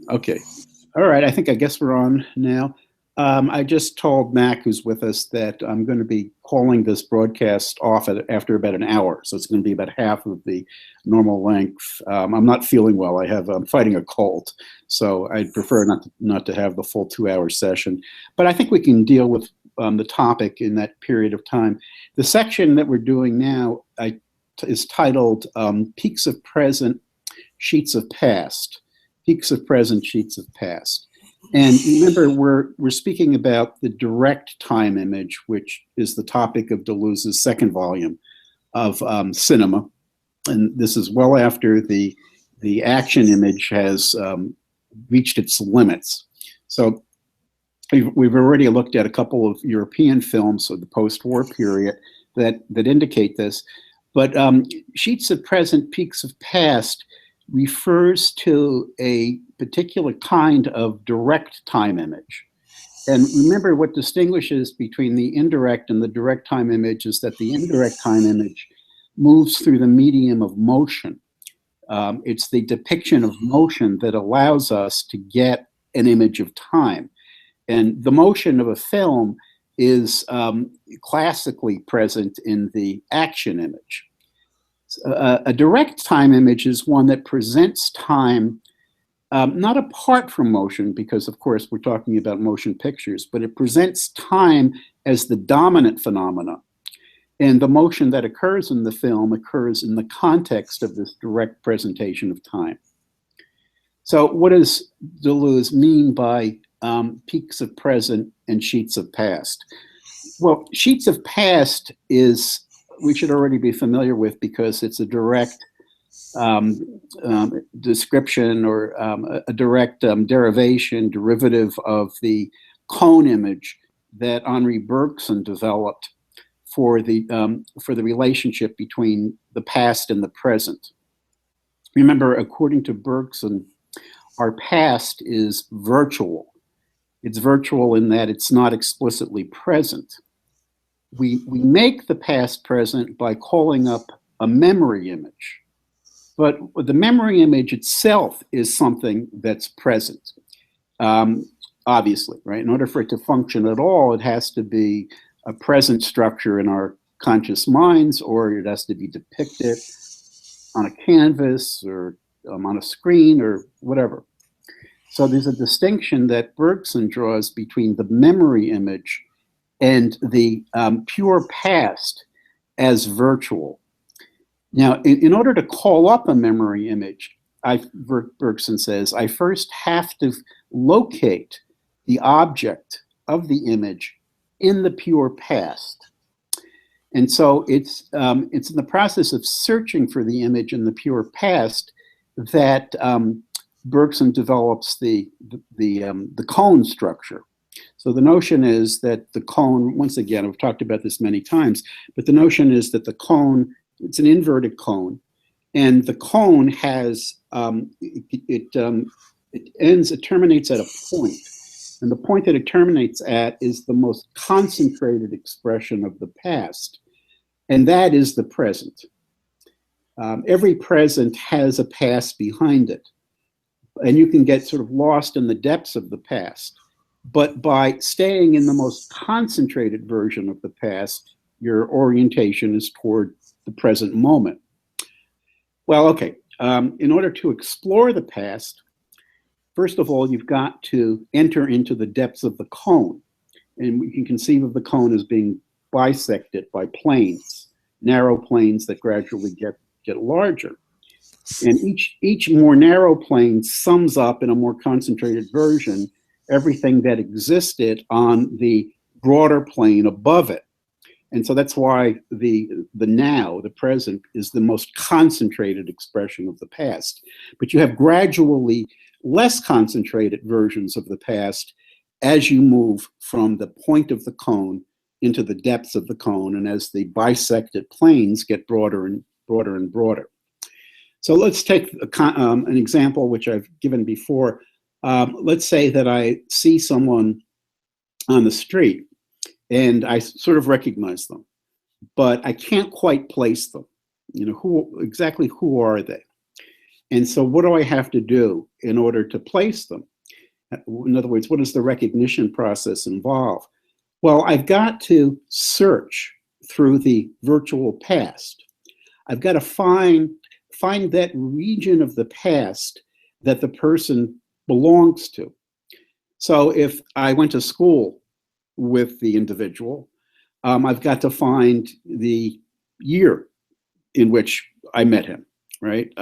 Okay. All right. I guess we're on now. I just told Mac, who's with us, that I'm going to be calling this broadcast off after about an hour. So it's going to be about half of the normal length. I'm not feeling well. I'm fighting a cold. So I'd prefer not to have the full 2-hour session. But I think we can deal with the topic in that period of time. The section that we're doing now is titled Peaks of Present, Sheets of Past. Peaks of Present, Sheets of Past. And remember, we're speaking about the direct time image, which is the topic of Deleuze's second volume of cinema. And this is well after the action image has reached its limits. So we've already looked at a couple of European films of the post-war period that indicate this. But Sheets of Present, Peaks of Past refers to a particular kind of direct time image. And remember, what distinguishes between the indirect and the direct time image is that the indirect time image moves through the medium of motion. It's the depiction of motion that allows us to get an image of time. And the motion of a film is classically present in the action image. A direct time image is one that presents time not apart from motion, because of course we're talking about motion pictures, but it presents time as the dominant phenomena. And the motion that occurs in the film occurs in the context of this direct presentation of time. So what does Deleuze mean by peaks of present and sheets of past? Well, sheets of past we should already be familiar with, because it's a direct description or a direct derivative of the cone image that Henri Bergson developed for the relationship between the past and the present. Remember, according to Bergson, our past is virtual. It's virtual in that it's not explicitly present. We make the past present by calling up a memory image. But the memory image itself is something that's present, obviously, right? In order for it to function at all, it has to be a present structure in our conscious minds, or it has to be depicted on a canvas or on a screen or whatever. So there's a distinction that Bergson draws between the memory image and the pure past as virtual. Now, in order to call up a memory image, Bergson says, I first have to locate the object of the image in the pure past. And so it's in the process of searching for the image in the pure past that Bergson develops the cone structure. So the notion is that the cone, once again, we've talked about this many times, but the notion is that the cone, it's an inverted cone, and the cone has, it terminates at a point. And the point that it terminates at is the most concentrated expression of the past, and that is the present. Every present has a past behind it, and you can get sort of lost in the depths of the past. But by staying in the most concentrated version of the past, your orientation is toward the present moment. Well, okay, in order to explore the past, first of all, you've got to enter into the depths of the cone. And we can conceive of the cone as being bisected by planes, narrow planes that gradually get larger. And each more narrow plane sums up in a more concentrated version everything that existed on the broader plane above it. And so that's why the now, the present, is the most concentrated expression of the past. But you have gradually less concentrated versions of the past as you move from the point of the cone into the depths of the cone, and as the bisected planes get broader and broader and broader. So let's take an example which I've given before. Let's say that I see someone on the street and I sort of recognize them, but I can't quite place them. You know, who are they? And so what do I have to do in order to place them? In other words, what does the recognition process involve? Well, I've got to search through the virtual past. I've got to find that region of the past that the person belongs to. So if I went to school with the individual, I've got to find the year in which I met him. Right?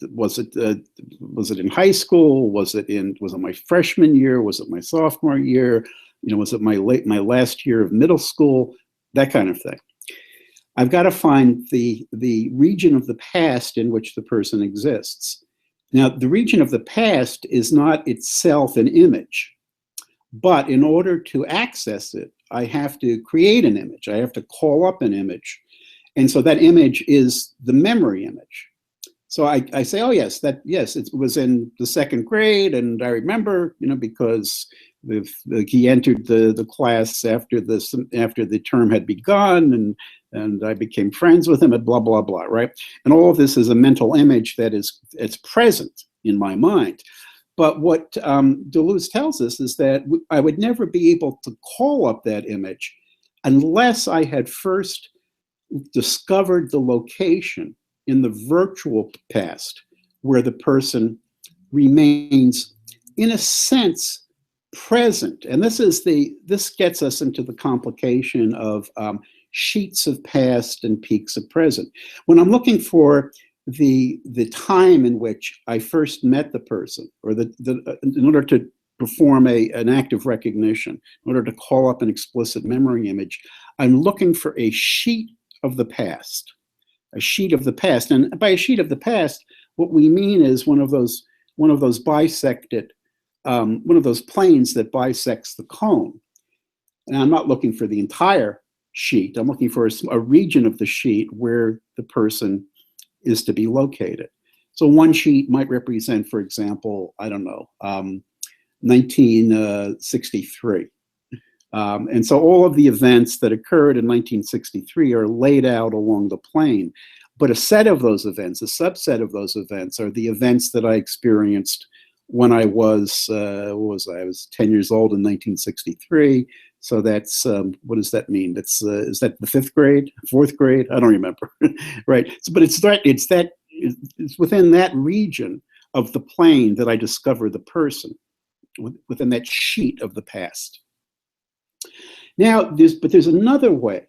Was it in high school? Was it my freshman year? Was it my sophomore year? Was it my last year of middle school? That kind of thing. I've got to find the region of the past in which the person exists. Now, the region of the past is not itself an image, but in order to access it, I have to create an image. I have to call up an image. And so that image is the memory image. So I say, oh yes, it was in the second grade, and I remember, because he entered the class after the term had begun, and I became friends with him, and blah blah blah, right? And all of this is a mental image it's present in my mind. But what Deleuze tells us is that I would never be able to call up that image unless I had first discovered the location in the virtual past where the person remains, in a sense, present. And this gets us into the complication of sheets of past and peaks of present. When I'm looking for the time in which I first met the person, or in order to perform an act of recognition, in order to call up an explicit memory image, I'm looking for a sheet of the past. A sheet of the past, and by a sheet of the past, what we mean is one of those bisected, one of those planes that bisects the cone. And I'm not looking for the entire sheet. I'm looking for a region of the sheet where the person is to be located. So one sheet might represent, for example, 1963. And so all of the events that occurred in 1963 are laid out along the plane. But a set of those events, a subset of those events, are the events that I experienced when I was, I was 10 years old in 1963. So that's, what does that mean? That's, is that the fifth grade, fourth grade? I don't remember, right? So, but it's within that region of the plane that I discover the person, within that sheet of the past. Now, there's another way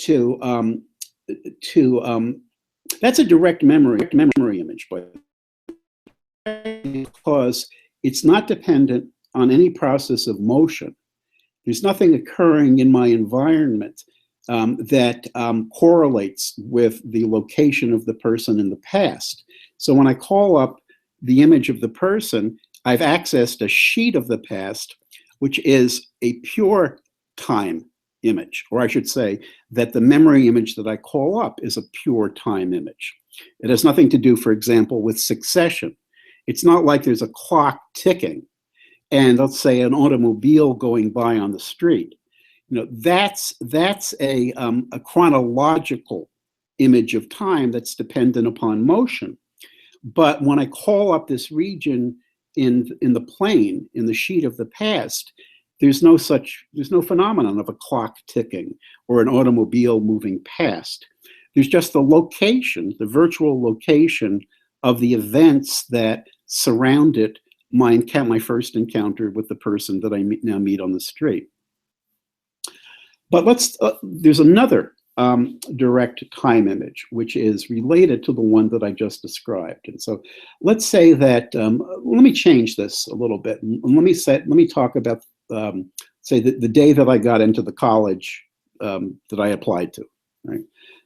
to that's a direct memory image, but because it's not dependent on any process of motion. There's nothing occurring in my environment that correlates with the location of the person in the past. So when I call up the image of the person, I've accessed a sheet of the past, which is a pure time image, or I should say that the memory image that I call up is a pure time image. It has nothing to do, for example, with succession. It's not like there's a clock ticking and let's say an automobile going by on the street. That's a chronological image of time that's dependent upon motion. But when I call up this region in the plane, in the sheet of the past, there's no phenomenon of a clock ticking or an automobile moving past. There's just the location, the virtual location of the events that surrounded my first encounter with the person that I now meet on the street. But there's another direct time image, which is related to the one that I just described. And so let's say that, let me change this a little bit. And let me talk about, say, the day that I got into the college that I applied to, right?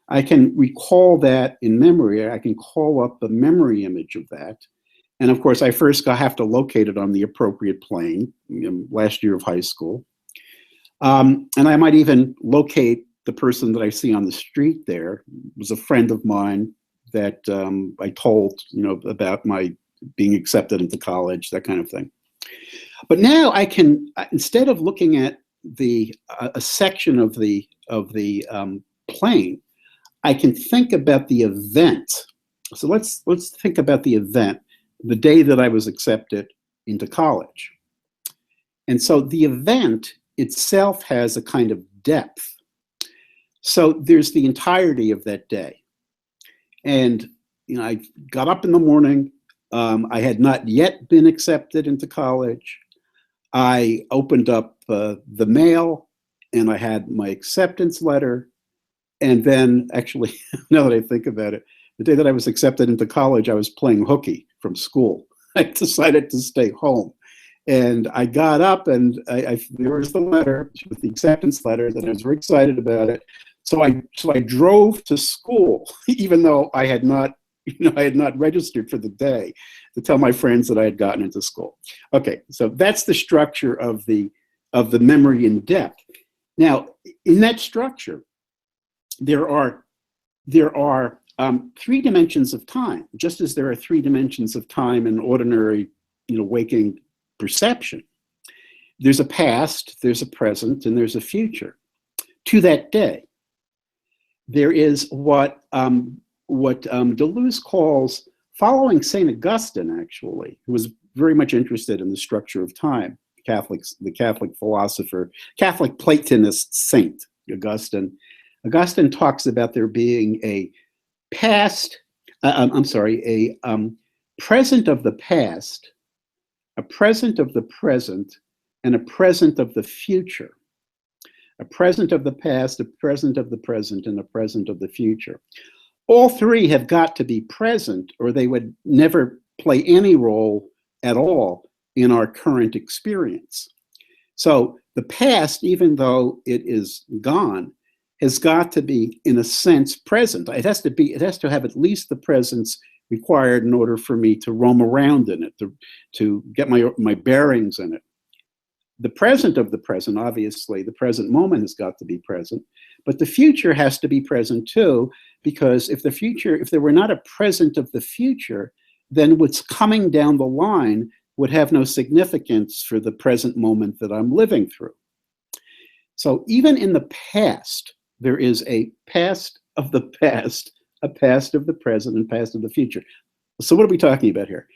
I can recall that in memory. I can call up the memory image of that. And of course, I first have to locate it on the appropriate plane, last year of high school. And I might even locate the person that I see on the street there. It was a friend of mine that I told, about my being accepted into college, that kind of thing. But now I can, instead of looking at a section of the plane, I can think about the event. So let's think about the event the day that I was accepted into college. And so the event itself has a kind of depth. So there's the entirety of that day. And I got up in the morning. I had not yet been accepted into college. I opened up the mail, and I had my acceptance letter. And then, actually, now that I think about it, the day that I was accepted into college, I was playing hooky from school. I decided to stay home. And I got up, and there was the letter, with the acceptance letter, and I was very excited about it. So I drove to school, even though I had not registered for the day, to tell my friends that I had gotten into school. Okay, so that's the structure of the memory in depth. Now, in that structure, there are three dimensions of time, just as there are three dimensions of time in ordinary, waking perception. There's a past, there's a present, and there's a future. To that day, there is what Deleuze calls, following St. Augustine, actually, who was very much interested in the structure of time, the Catholic philosopher, Catholic Platonist saint, Augustine. Augustine talks about there being a present of the past, a present of the present, and a present of the future. A present of the past, a present of the present, and a present of the future. All three have got to be present, or they would never play any role at all in our current experience. So the past, even though it is gone, has got to be, in a sense, present. It has to have at least the presence required in order for me to roam around in it, to get my bearings in it. The present of the present, obviously, the present moment has got to be present, but the future has to be present too, because if there were not a present of the future, then what's coming down the line would have no significance for the present moment that I'm living through. So even in the past, there is a past of the past, a past of the present, and past of the future. So what are we talking about here?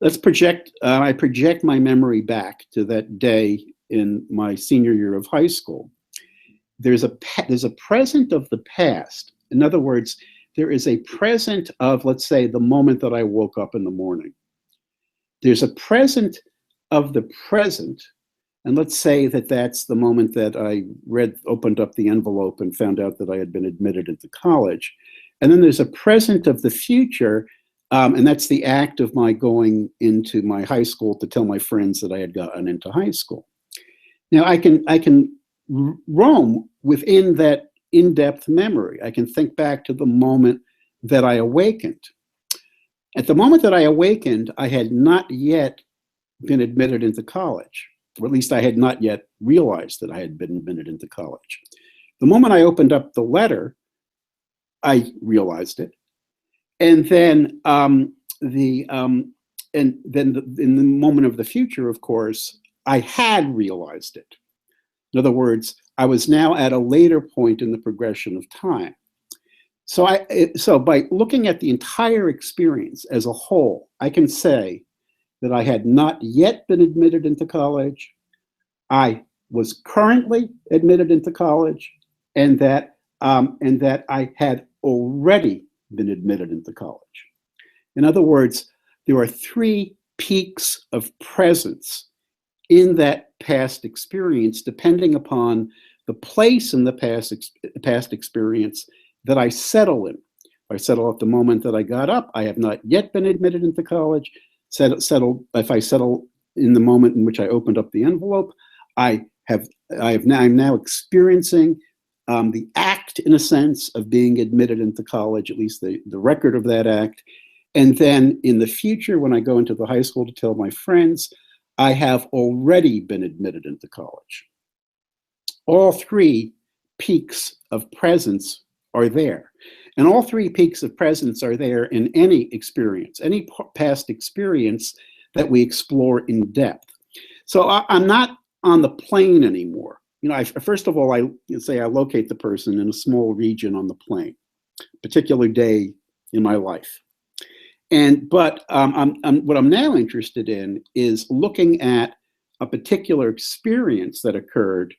Let's project, I project my memory back to that day in my senior year of high school. There's a present of the past. In other words, there is a present of, let's say, the moment that I woke up in the morning. There's a present of the present, and let's say that that's the moment that I opened up the envelope and found out that I had been admitted into college. And then there's a present of the future, and that's the act of my going into my high school to tell my friends that I had gotten into high school. Now I can roam within that in-depth memory. I can think back to the moment that I awakened. At the moment that I awakened, I had not yet been admitted into college, or at least I had not yet realized that I had been admitted into college. The moment I opened up the letter, I realized it. And then in the moment of the future, of course, I had realized it. In other words, I was now at a later point in the progression of time. So by looking at the entire experience as a whole, I can say that I had not yet been admitted into college, I was currently admitted into college, and that I had already been admitted into college. In other words, there are three peaks of presence in that past experience, depending upon the place in the past experience that I settle in. If I settle at the moment that I got up, I have not yet been admitted into college. If I settle in the moment in which I opened up the envelope, I'm now experiencing the act, in a sense, of being admitted into college, at least the record of that act. And then in the future, when I go into the high school to tell my friends, I have already been admitted into college. All three peaks of presence are there. And all three peaks of presence are there in any experience, any past experience that we explore in depth. So I'm not on the plane anymore. First of all, I locate the person in a small region on the plane, a particular day in my life. What I'm now interested in is looking at a particular experience that occurred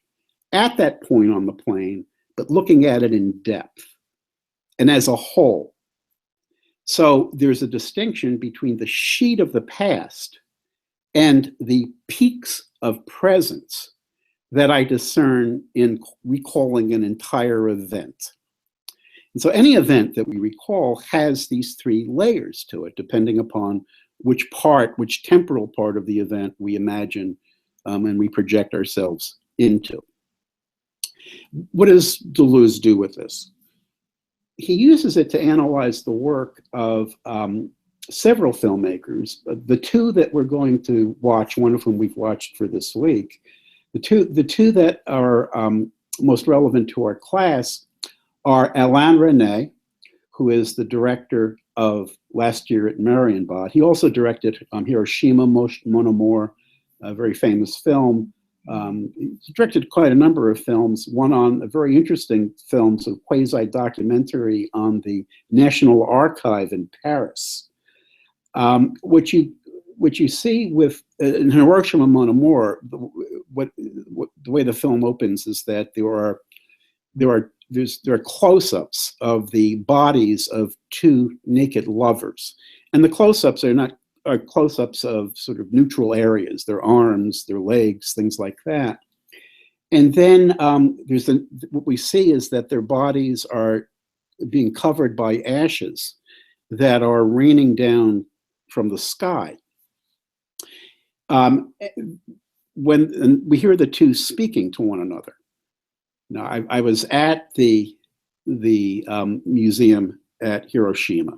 at that point on the plane, but looking at it in depth and as a whole. So there's a distinction between the sheet of the past and the peaks of presence that I discern in recalling an entire event. And so any event that we recall has these three layers to it, depending upon which temporal part of the event we imagine and we project ourselves into. What does Deleuze do with this? He uses it to analyze the work of several filmmakers. The two that we're going to watch, one of whom we've watched for this week, the two that are most relevant to our class are Alain Resnais, who is the director of Last Year at Marienbad. He also directed Hiroshima, Mon Amour, a very famous film. He directed quite a number of films, one on a very interesting film, sort of quasi-documentary on the National Archive in Paris. What you see with in Hiroshima, Mon Amour, the way the film opens is that there are close-ups of the bodies of two naked lovers, and the close-ups are close-ups of sort of neutral areas, their arms, their legs, things like that. And then what we see is that their bodies are being covered by ashes that are raining down from the sky. When we hear the two speaking to one another. Now, I was at the museum at Hiroshima,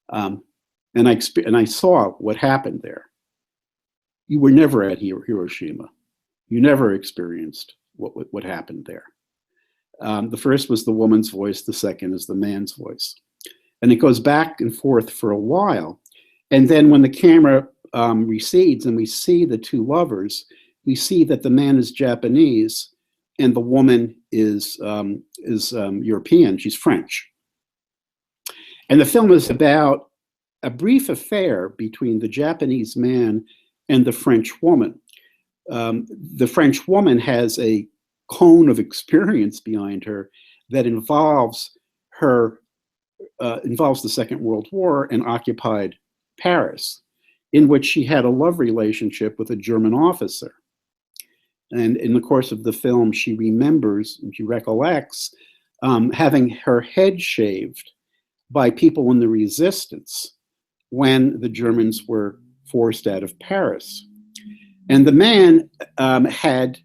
and I saw what happened there. You were never at Hiroshima. You never experienced what happened there. The first was the woman's voice. The second is the man's voice. And it goes back and forth for a while. And then when the camera recedes and we see the two lovers, we see that the man is Japanese and the woman is European. She's French. And the film is about a brief affair between the Japanese man and the French woman. The French woman has a cone of experience behind her that involves the Second World War and occupied Paris, in which she had a love relationship with a German officer. And in the course of the film, she remembers and she recollects having her head shaved by people in the resistance when the Germans were forced out of Paris. And the man had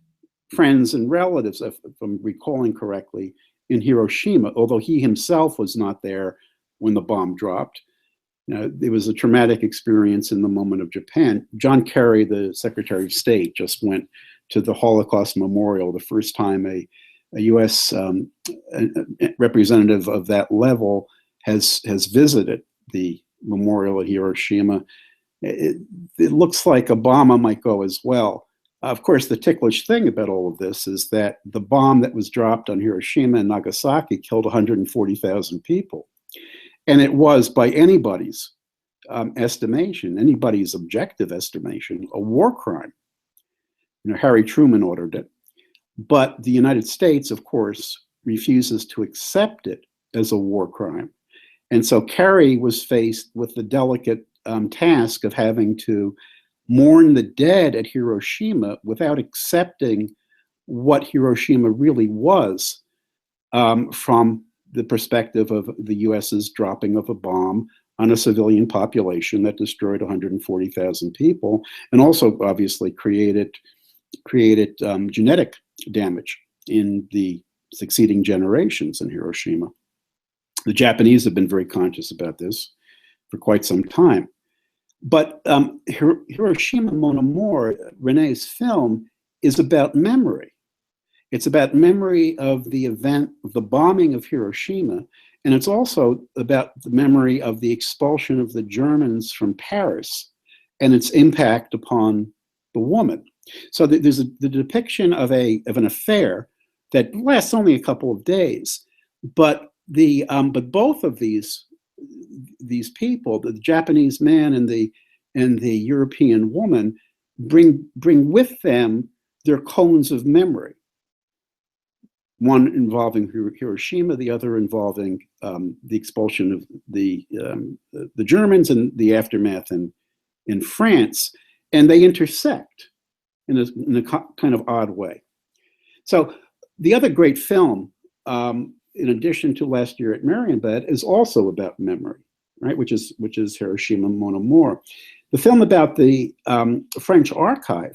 friends and relatives, if I'm recalling correctly, in Hiroshima, although he himself was not there when the bomb dropped. It was a traumatic experience in the moment of Japan. John Kerry, the Secretary of State, just went to the Holocaust Memorial, the first time a U.S. Representative of that level has visited the memorial at Hiroshima. It looks like Obama might go as well. Of course, the ticklish thing about all of this is that the bomb that was dropped on Hiroshima and Nagasaki killed 140,000 people. And it was, by anybody's estimation, anybody's objective estimation, a war crime. Harry Truman ordered it. But the United States, of course, refuses to accept it as a war crime. And so Kerry was faced with the delicate task of having to mourn the dead at Hiroshima without accepting what Hiroshima really was from the perspective of the US's dropping of a bomb on a civilian population that destroyed 140,000 people, and also obviously created genetic damage in the succeeding generations in Hiroshima. The Japanese have been very conscious about this for quite some time. But Hiroshima, Mon Amour, Resnais' film, is about memory. It's about memory of the event, of the bombing of Hiroshima, and it's also about the memory of the expulsion of the Germans from Paris and its impact upon the woman. So there's the depiction of an affair that lasts only a couple of days, but both of these these people, the Japanese man and the European woman, bring with them their cones of memory. One involving Hiroshima, the other involving the expulsion of the Germans and the aftermath in France, and they intersect in a kind of odd way. So the other great film, in addition to Last Year at Marienbad, is also about memory, right? Which is Hiroshima, Mon Amour. The film about the French archive.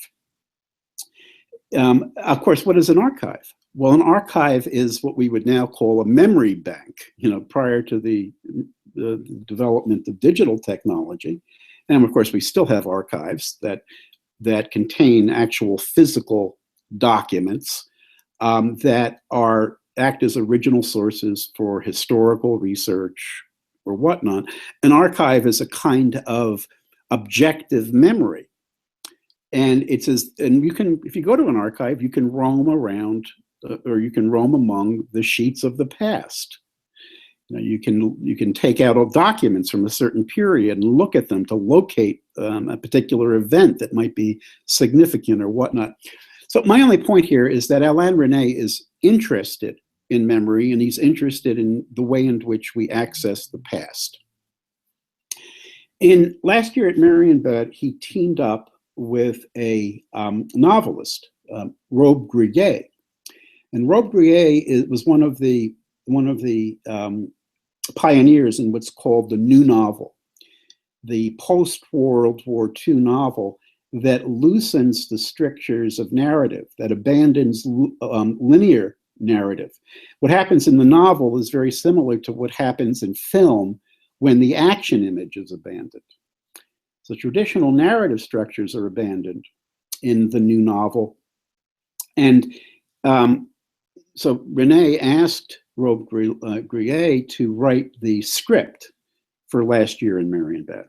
Of course, what is an archive? Well, an archive is what we would now call a memory bank. Prior to the development of digital technology, and of course, we still have archives that contain actual physical documents that act as original sources for historical research or whatnot. An archive is a kind of objective memory, and you can, if you go to an archive, you can roam around, or you can roam among the sheets of the past. You can take out all documents from a certain period and look at them to locate a particular event that might be significant or whatnot. So my only point here is that Alain Resnais is interested in memory, and he's interested in the way in which we access the past. In Last Year at Marienbad, he teamed up with a novelist, Robbe-Grillet. And Robbe-Grillet was one of the pioneers in what's called the New Novel, the post-World War II novel that loosens the strictures of narrative, that abandons linear narrative. What happens in the novel is very similar to what happens in film when the action image is abandoned. So traditional narrative structures are abandoned in the New Novel. And so Resnais asked Robbe-Grillet to write the script for Last Year in Marienbad.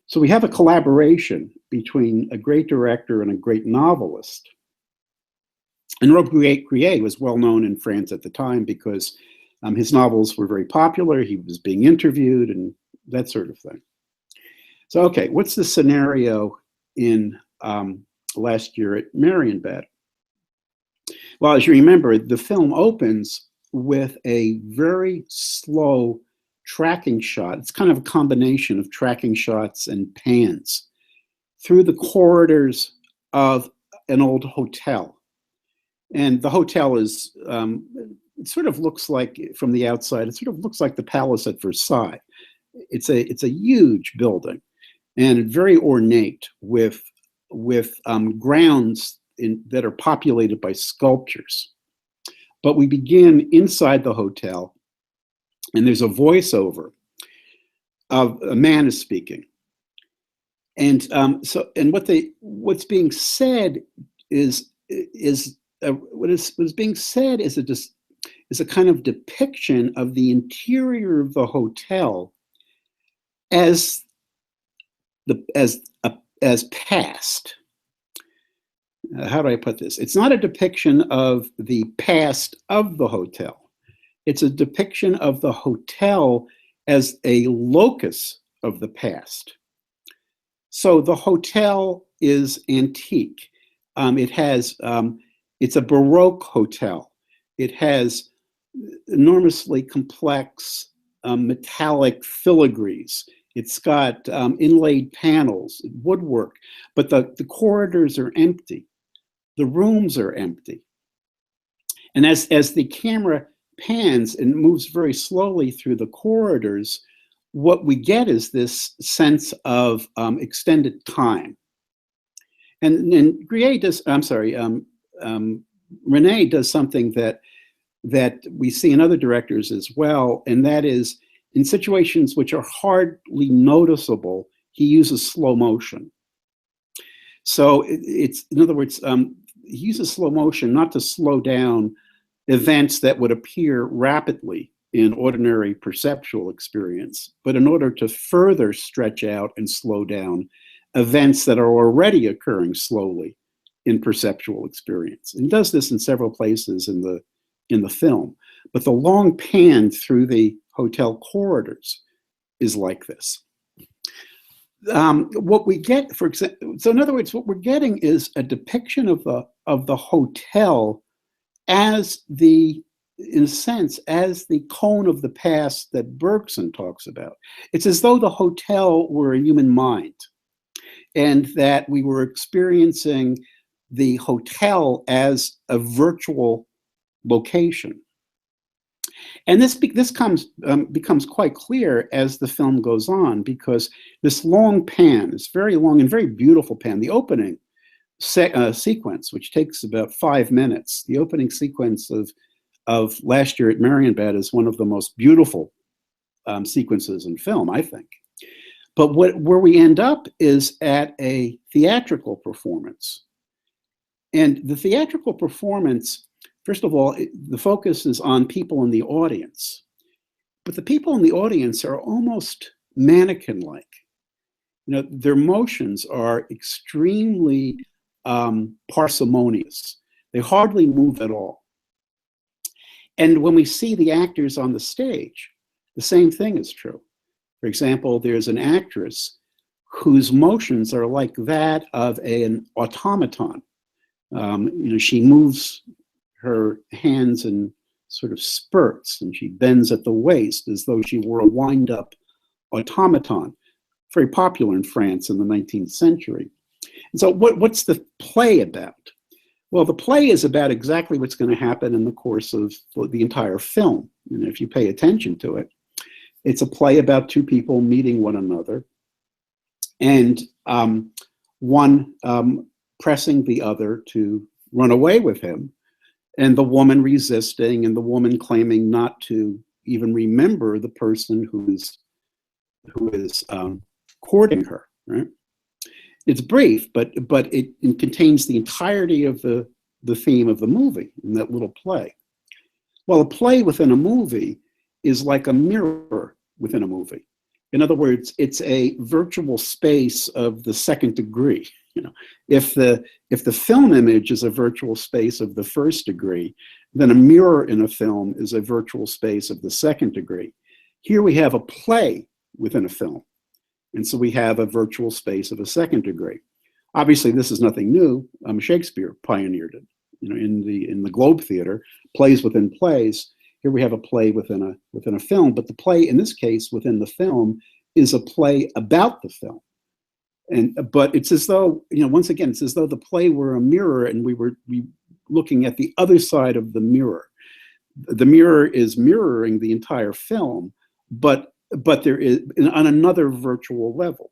So we have a collaboration between a great director and a great novelist. And Robbe-Grillet was well known in France at the time because his novels were very popular. He was being interviewed and that sort of thing. So, okay, what's the scenario in Last Year at Marienbad? Well, as you remember, the film opens with a very slow tracking shot. It's kind of a combination of tracking shots and pans through the corridors of an old hotel. And the hotel is, it sort of looks like, from the outside, it sort of looks like the Palace at Versailles. It's a huge building and very ornate with grounds that are populated by sculptures. But we begin inside the hotel, and there's a voiceover of a man is speaking. And what's being said is a kind of depiction of the interior of the hotel as past. How do I put this? It's not a depiction of the past of the hotel. It's a depiction of the hotel as a locus of the past. So the hotel is antique. It's a Baroque hotel. It has enormously complex metallic filigrees. It's got inlaid panels, woodwork, but the corridors are empty. The rooms are empty. And as the camera pans and moves very slowly through the corridors, what we get is this sense of extended time. And Resnais does something that we see in other directors as well, and that is, in situations which are hardly noticeable, he uses slow motion. So it's, in other words, he uses slow motion not to slow down events that would appear rapidly in ordinary perceptual experience, but in order to further stretch out and slow down events that are already occurring slowly in perceptual experience. And he does this in several places in the film. But the long pan through the hotel corridors is like this. What we get, for example, so in other words, what we're getting is a depiction of the hotel as in a sense, as the cone of the past that Bergson talks about. It's as though the hotel were a human mind, and that we were experiencing the hotel as a virtual location. And this becomes quite clear as the film goes on, because this long pan, this very long and very beautiful pan, the opening sequence, which takes about 5 minutes, the opening sequence of Last Year at Marienbad is one of the most beautiful sequences in film, I think. But where we end up is at a theatrical performance. And the theatrical performance, first of all, the focus is on people in the audience. But the people in the audience are almost mannequin-like. You know, their motions are extremely parsimonious. They hardly move at all. And when we see the actors on the stage, the same thing is true. For example, there's an actress whose motions are like that of an automaton. She moves her hands in sort of spurts, and she bends at the waist as though she were a wind-up automaton. Very popular in France in the 19th century. And so what's the play about? Well, the play is about exactly what's going to happen in the course of the entire film. And if you pay attention to it, it's a play about two people meeting one another, and one pressing the other to run away with him, and the woman resisting, and the woman claiming not to even remember the person who is courting her. Right? It's brief, but it contains the entirety of the theme of the movie in that little play. Well, a play within a movie is like a mirror within a movie. In other words, it's a virtual space of the second degree. You know, if the film image is a virtual space of the first degree, then a mirror in a film is a virtual space of the second degree. Here we have a play within a film, and so we have a virtual space of a second degree. Obviously, this is nothing new. Shakespeare pioneered it. You know, in the Globe Theater, plays within plays. Here we have a play within a film, but the play in this case within the film is a play about the film. But it's as though, once again, it's as though the play were a mirror and we were looking at the other side of the mirror. The mirror is mirroring the entire film, but there is on another virtual level.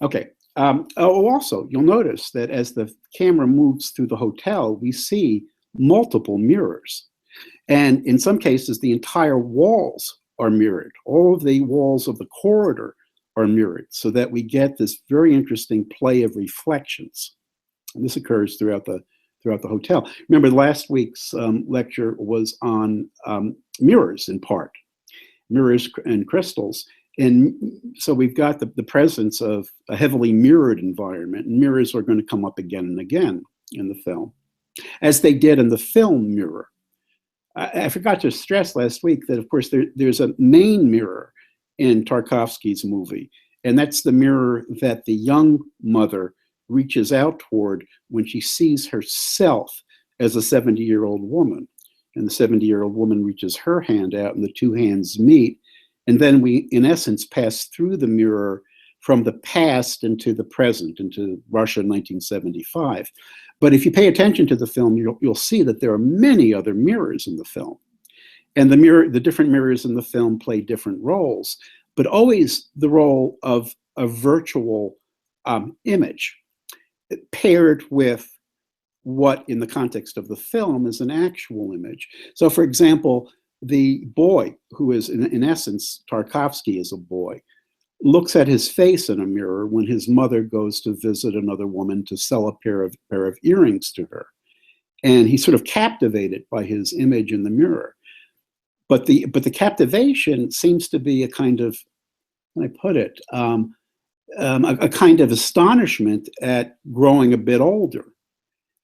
Okay. Also, you'll notice that as the camera moves through the hotel, we see multiple mirrors. And in some cases, the entire walls are mirrored. All of the walls of the corridor are mirrored, so that we get this very interesting play of reflections. And this occurs throughout the hotel. Remember, last week's lecture was on mirrors in part, mirrors and crystals. And so we've got the presence of a heavily mirrored environment, and mirrors are going to come up again and again in the film, as they did in the film Mirror. I forgot to stress last week that, of course, there's a main mirror in Tarkovsky's movie, and that's the mirror that the young mother reaches out toward when she sees herself as a 70-year-old woman. And the 70-year-old woman reaches her hand out, and the two hands meet. And then we, in essence, pass through the mirror from the past into the present, into Russia in 1975. But if you pay attention to the film, you'll see that there are many other mirrors in the film. And the different mirrors in the film play different roles, but always the role of a virtual image paired with what, in the context of the film, is an actual image. So, for example, the boy, who is, in essence, Tarkovsky is a boy, looks at his face in a mirror when his mother goes to visit another woman to sell a pair of earrings to her. And he's sort of captivated by his image in the mirror. But the captivation seems to be a kind of, how can I put it, a kind of astonishment at growing a bit older.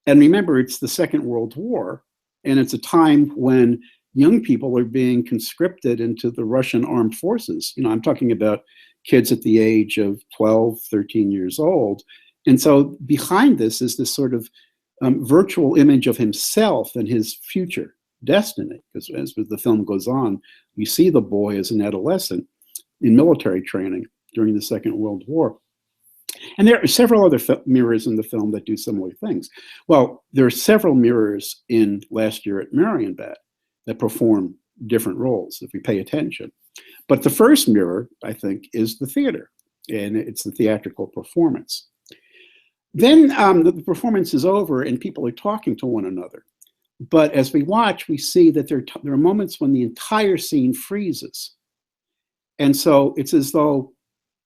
And remember, it's the Second World War, and it's a time when young people are being conscripted into the Russian armed forces. I'm talking about kids at the age of 12, 13 years old. And so behind this is this sort of virtual image of himself and his future destiny. Because as the film goes on, you see the boy as an adolescent in military training during the Second World War. And there are several other mirrors in the film that do similar things. Well, there are several mirrors in Last Year at Marienbad that perform different roles if we pay attention. But the first mirror, I think, is the theater, and it's the theatrical performance. Then the performance is over and people are talking to one another. But as we watch, we see that there are moments when the entire scene freezes. And so it's as though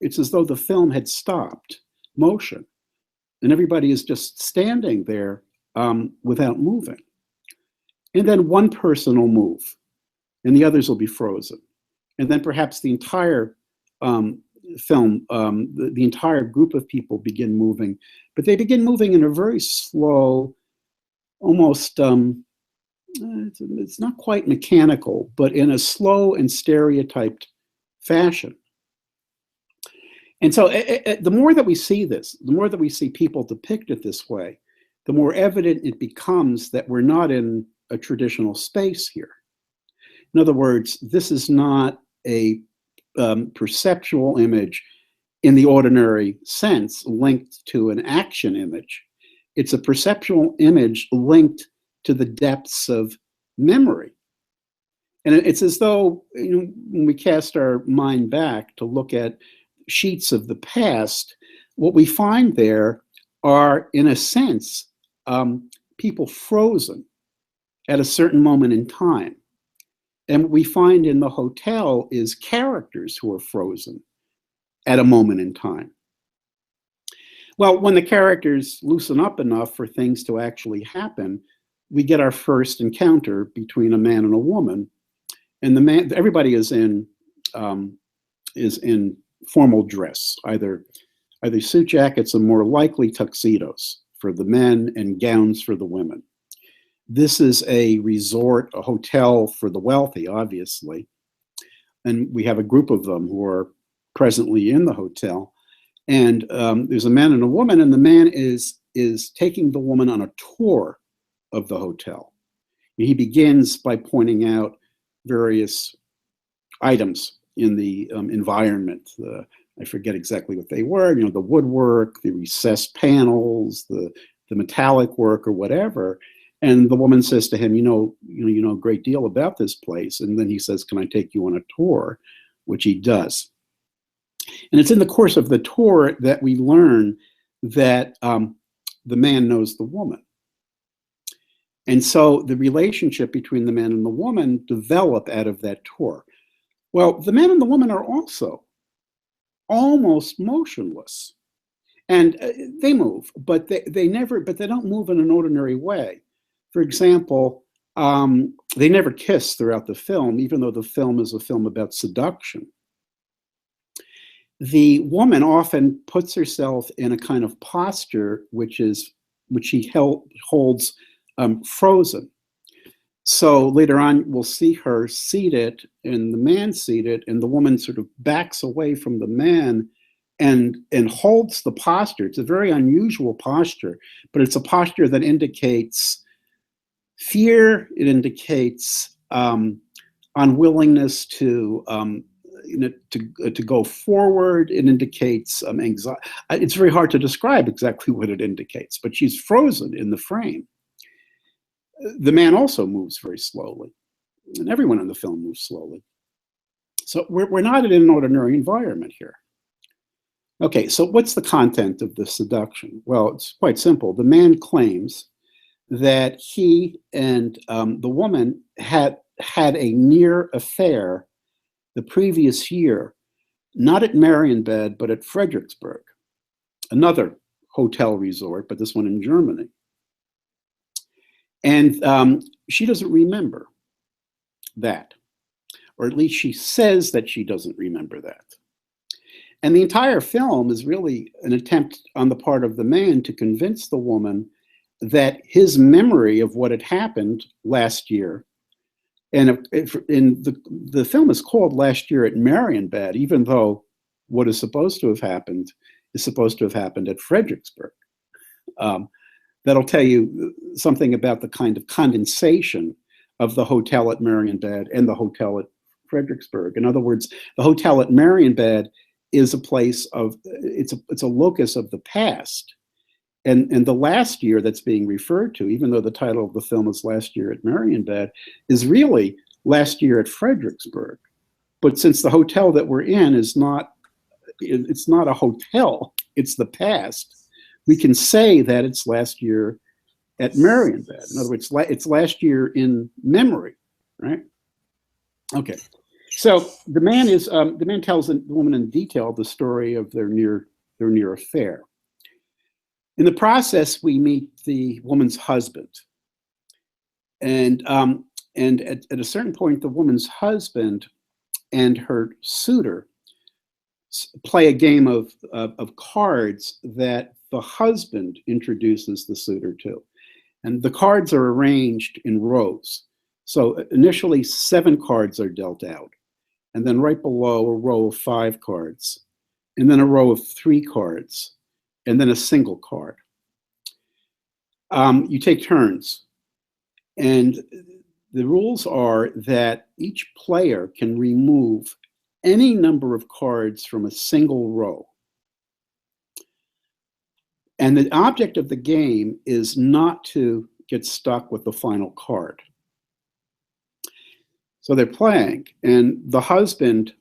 the film had stopped motion, and everybody is just standing there without moving. And then one person will move, and the others will be frozen. And then perhaps the entire film, the entire group of people begin moving, but they begin moving in a very slow, almost, it's not quite mechanical, but in a slow and stereotyped fashion. And so the more that we see this, the more that we see people depicted this way, the more evident it becomes that we're not in a traditional space here. In other words, this is not a perceptual image in the ordinary sense linked to an action image. It's a perceptual image linked to the depths of memory. And it's as though, when we cast our mind back to look at sheets of the past, what we find there are, in a sense, people frozen at a certain moment in time. And what we find in the hotel is characters who are frozen at a moment in time. Well, when the characters loosen up enough for things to actually happen, we get our first encounter between a man and a woman. And the man, everybody is in formal dress, either suit jackets or more likely tuxedos for the men and gowns for the women. This is a resort, a hotel for the wealthy, obviously. And we have a group of them who are presently in the hotel. And there's a man and a woman, and the man is taking the woman on a tour of the hotel. He begins by pointing out various items in the environment. I forget exactly what they were, the woodwork, the recessed panels, the metallic work or whatever. And the woman says to him, you know a great deal about this place. And then he says, can I take you on a tour? Which he does. And it's in the course of the tour that we learn that the man knows the woman. And so the relationship between the man and the woman develop out of that tour. Well, the man and the woman are also almost motionless. And they move, but they don't move in an ordinary way. For example, they never kiss throughout the film, even though the film is a film about seduction. The woman often puts herself in a kind of posture which she holds frozen. So later on, we'll see her seated and the man seated, and the woman sort of backs away from the man and holds the posture. It's a very unusual posture, but it's a posture that indicates fear. It indicates unwillingness to go forward. It indicates anxiety. It's very hard to describe exactly what it indicates, but she's frozen in the frame. The man also moves very slowly, and everyone in the film moves slowly. So we're not in an ordinary environment here. Okay, so what's the content of the seduction? Well, it's quite simple. The man claims that he and the woman had a near affair the previous year, not at Marienbad, but at Fredericksburg, another hotel resort, but this one in Germany. And she doesn't remember that, or at least she says that she doesn't remember that. And the entire film is really an attempt on the part of the man to convince the woman that his memory of what had happened last year And in the film is called Last Year at Marienbad, even though what is supposed to have happened is supposed to have happened at Fredericksburg. That'll tell you something about the kind of condensation of the hotel at Marienbad and the hotel at Fredericksburg. In other words, the hotel at Marienbad is a place of, it's a locus of the past. And the last year that's being referred to, even though the title of the film is Last Year at Marienbad, is really Last Year at Fredericksburg. But since the hotel that we're in is not, it's not a hotel, it's the past, we can say that it's Last Year at Marienbad. In other words, it's last year in memory, right? Okay. So the man tells the woman in detail the story of their near affair. In the process, we meet the woman's husband, and at a certain point, the woman's husband and her suitor play a game of cards that the husband introduces the suitor to, and the cards are arranged in rows. So initially, 7 cards are dealt out, and then right below a row of 5 cards, and then a row of 3 cards, and then a single card. You take turns, and the rules are that each player can remove any number of cards from a single row. And the object of the game is not to get stuck with the final card. So they're playing, and the husband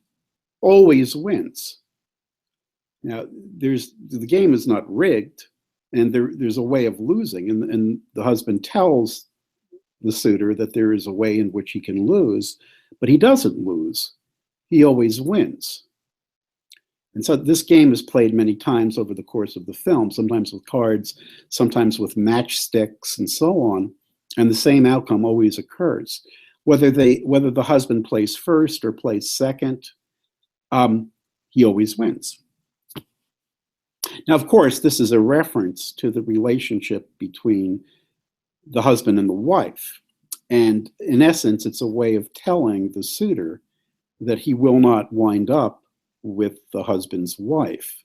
always wins. Now, the game is not rigged, and there's a way of losing, and the husband tells the suitor that there is a way in which he can lose, but he doesn't lose. He always wins. And so this game is played many times over the course of the film, sometimes with cards, sometimes with matchsticks, and so on, and the same outcome always occurs. Whether the husband plays first or plays second, he always wins. Now, of course, this is a reference to the relationship between the husband and the wife. And in essence, it's a way of telling the suitor that he will not wind up with the husband's wife.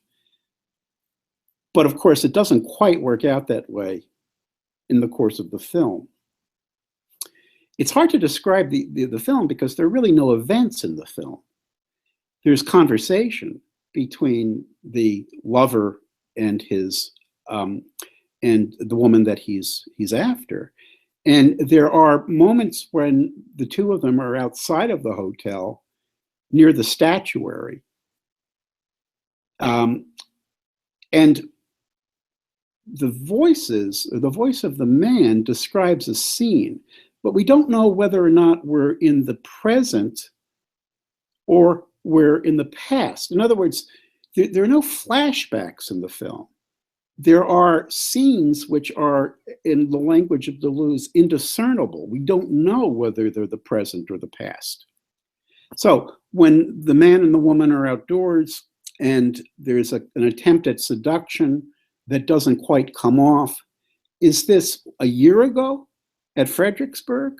But of course, it doesn't quite work out that way in the course of the film. It's hard to describe the film because there are really no events in the film. There's conversation between the lover and his and the woman that he's after. And there are moments when the two of them are outside of the hotel near the statuary. And the voice of the man describes a scene, but we don't know whether or not we're in the present or we're in the past. In other words, there are no flashbacks in the film. There are scenes which are, in the language of Deleuze, indiscernible. We don't know whether they're the present or the past. So when the man and the woman are outdoors and there's an attempt at seduction that doesn't quite come off, is this a year ago at Fredericksburg,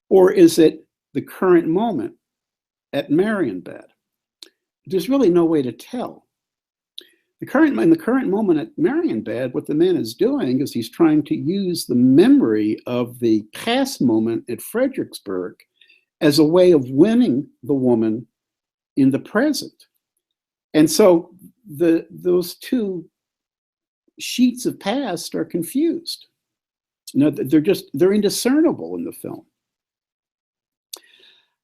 or is it the current moment at Marienbad? There's really no way to tell. In the current moment at Marienbad, what the man is doing is he's trying to use the memory of the past moment at Fredericksburg as a way of winning the woman in the present. And so those two sheets of past are confused. You know, they're indiscernible in the film.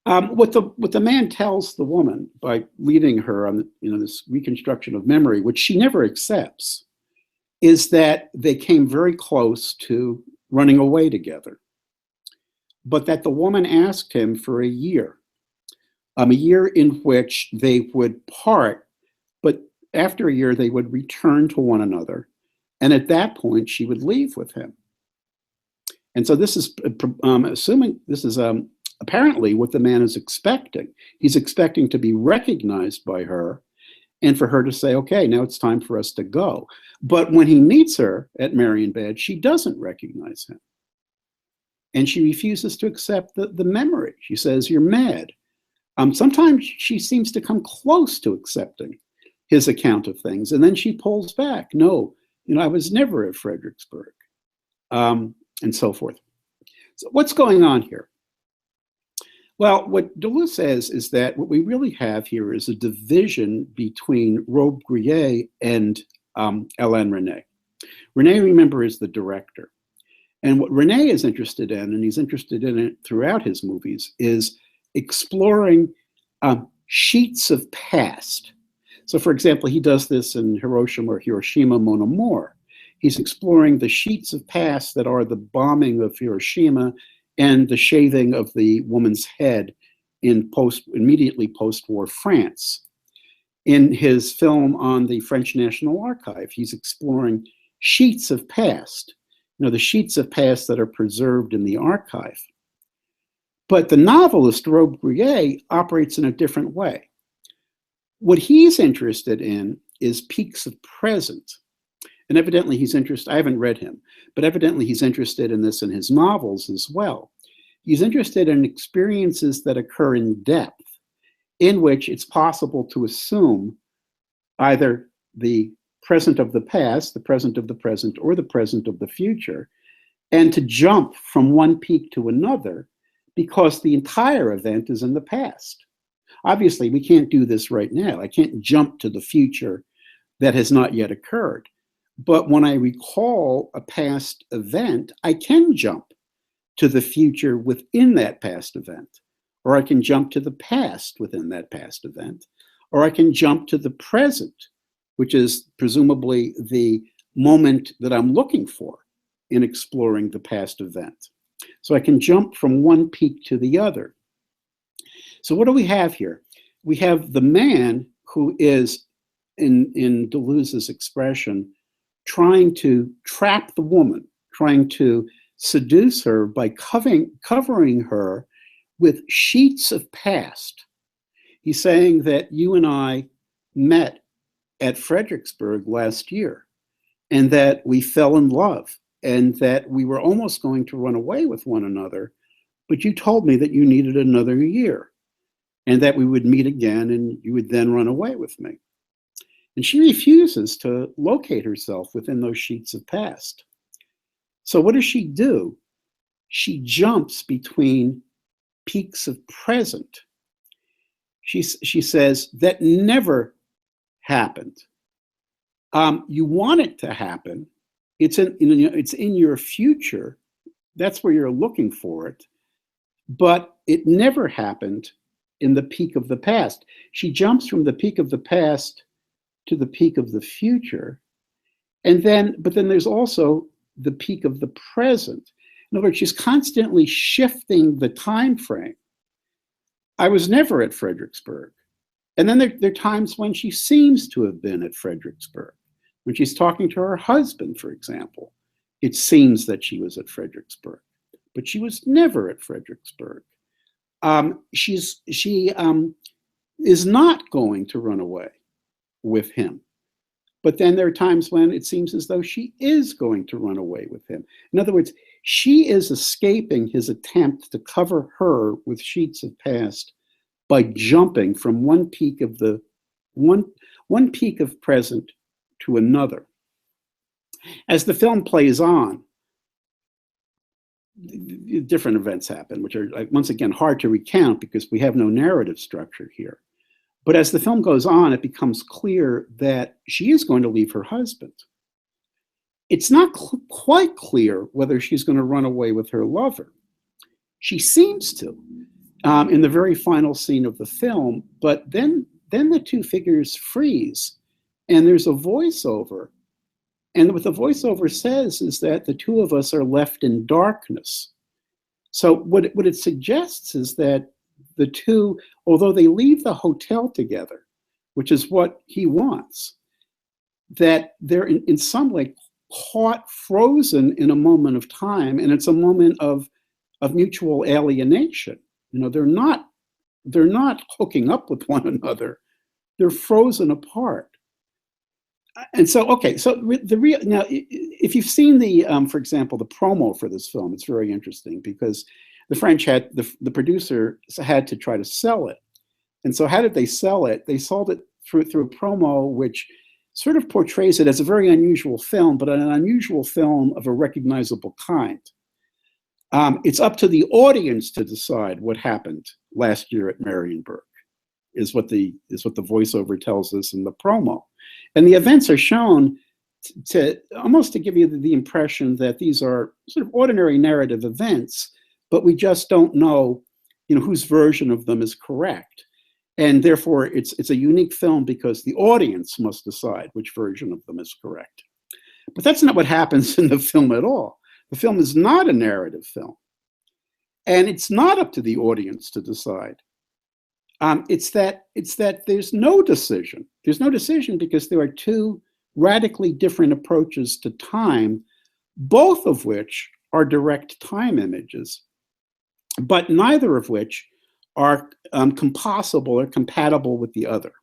What the man tells the woman by leading her on this reconstruction of memory, which she never accepts, is that they came very close to running away together, but that the woman asked him for a year in which they would part, but after a year they would return to one another, and at that point she would leave with him. And so this is apparently what the man is expecting. He's expecting to be recognized by her and for her to say, okay, now it's time for us to go. But when he meets her at Marienbad, she doesn't recognize him. and she refuses to accept the memory. She says, "You're mad." Sometimes she seems to come close to accepting his account of things, and then she pulls back. "No, I was never at Fredericksburg," and so forth. So what's going on here? Well, what Deleuze says is that what we really have here is a division between Robbe-Grillet and Alain Resnais. Resnais, remember, is the director. And what Resnais is interested in, and he's interested in it throughout his movies, is exploring sheets of past. So, for example, he does this in Hiroshima, Mon Amour. He's exploring the sheets of past that are the bombing of Hiroshima and the shaving of the woman's head in immediately post-war France. In his film on the French National Archive, he's exploring sheets of past, the sheets of past that are preserved in the archive. But the novelist Robbe-Grillet operates in a different way. What he's interested in is peaks of present. And evidently he's interested, I haven't read him, but evidently he's interested in this in his novels as well. He's interested in experiences that occur in depth, in which it's possible to assume either the present of the past, the present of the present, or the present of the future, and to jump from one peak to another because the entire event is in the past. Obviously, we can't do this right now. I can't jump to the future that has not yet occurred. But when I recall a past event, I can jump to the future within that past event, or I can jump to the past within that past event, or I can jump to the present, which is presumably the moment that I'm looking for in exploring the past event. So I can jump from one peak to the other. So what do we have here? We have the man who is, in Deleuze's expression, trying to trap the woman, trying to seduce her by covering her with sheets of past. He's saying that you and I met at Fredericksburg last year, and that we fell in love, and that we were almost going to run away with one another, but you told me that you needed another year, and that we would meet again, and you would then run away with me. And she refuses to locate herself within those sheets of past. So what does she do? She jumps between peaks of present. She says, that never happened. You want it to happen. It's in your future. That's where you're looking for it. But it never happened in the peak of the past. She jumps from the peak of the past to the peak of the future. But then there's also the peak of the present. In other words, she's constantly shifting the time frame. I was never at Fredericksburg. And then there are times when she seems to have been at Fredericksburg. When she's talking to her husband, for example, it seems that she was at Fredericksburg, but she was never at Fredericksburg. She is not going to run away with him. But then there are times when it seems as though she is going to run away with him. In other words, she is escaping his attempt to cover her with sheets of past by jumping from one peak of present to another. As the film plays on, different events happen, which are, once again, hard to recount because we have no narrative structure here. But as the film goes on, it becomes clear that she is going to leave her husband. It's not quite clear whether she's going to run away with her lover. She seems to in the very final scene of the film, but then the two figures freeze and there's a voiceover. And what the voiceover says is that the two of us are left in darkness. So what it suggests is that the two, although they leave the hotel together, which is what he wants, that they're in some way caught frozen in a moment of time, and it's a moment of mutual alienation. They're not hooking up with one another. They're frozen apart. And so, okay, so now if you've seen the, for example, the promo for this film, it's very interesting because the French had, the producer had to try to sell it. And so how did they sell it? They sold it through a promo which sort of portrays it as a very unusual film, but an unusual film of a recognizable kind. It's up to the audience to decide what happened last year at Marienbad, is what the voiceover tells us in the promo. And the events are shown to almost to give you the impression that these are sort of ordinary narrative events, but we just don't know, whose version of them is correct. And therefore, it's a unique film because the audience must decide which version of them is correct. But that's not what happens in the film at all. The film is not a narrative film. And it's not up to the audience to decide. It's that there's no decision. There's no decision because there are two radically different approaches to time, both of which are direct time images, but neither of which are compossible or compatible with the other.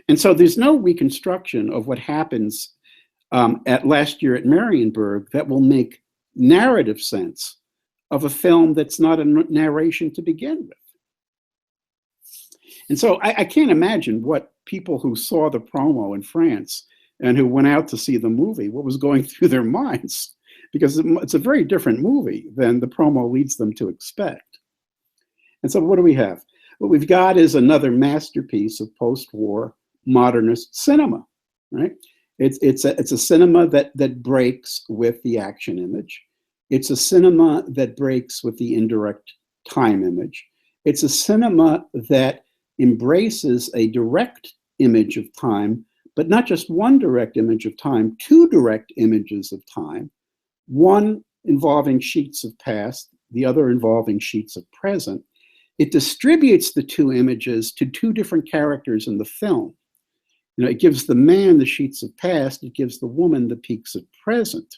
And so there's no reconstruction of what happens at last year at Marienbad that will make narrative sense of a film that's not a narration to begin with. And so I can't imagine what people who saw the promo in France and who went out to see the movie, what was going through their minds, because it's a very different movie than the promo leads them to expect. And so what do we have? What we've got is another masterpiece of post-war modernist cinema, right? It's a cinema that breaks with the action image. It's a cinema that breaks with the indirect time image. It's a cinema that embraces a direct image of time, but not just one direct image of time, two direct images of time, one involving sheets of past, the other involving sheets of present. It distributes the two images to two different characters in the film. It gives the man the sheets of past, it gives the woman the peaks of present.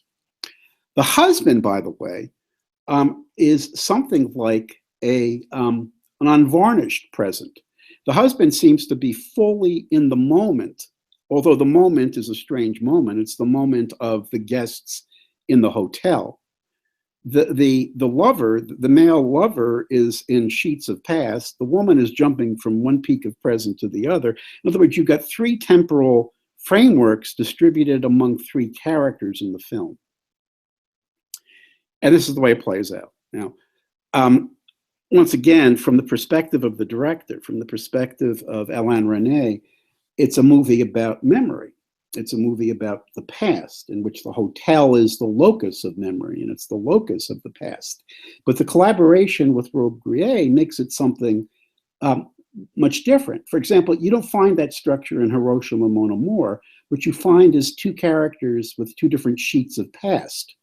The husband, by the way, is something like an unvarnished present. The husband seems to be fully in the moment, although the moment is a strange moment. It's the moment of the guests in the hotel. The lover, the male lover, is in sheets of past. The woman is jumping from one peak of present to the other. In other words, you've got three temporal frameworks distributed among three characters in the film. And this is the way it plays out. Now, once again, from the perspective of the director, from the perspective of Alain Resnais, it's a movie about memory. It's a movie about the past, in which the hotel is the locus of memory, and it's the locus of the past. But the collaboration with Robbe-Grillet makes it something much different. For example, you don't find that structure in Hiroshima, Mon Amour. What you find is two characters with two different sheets of past,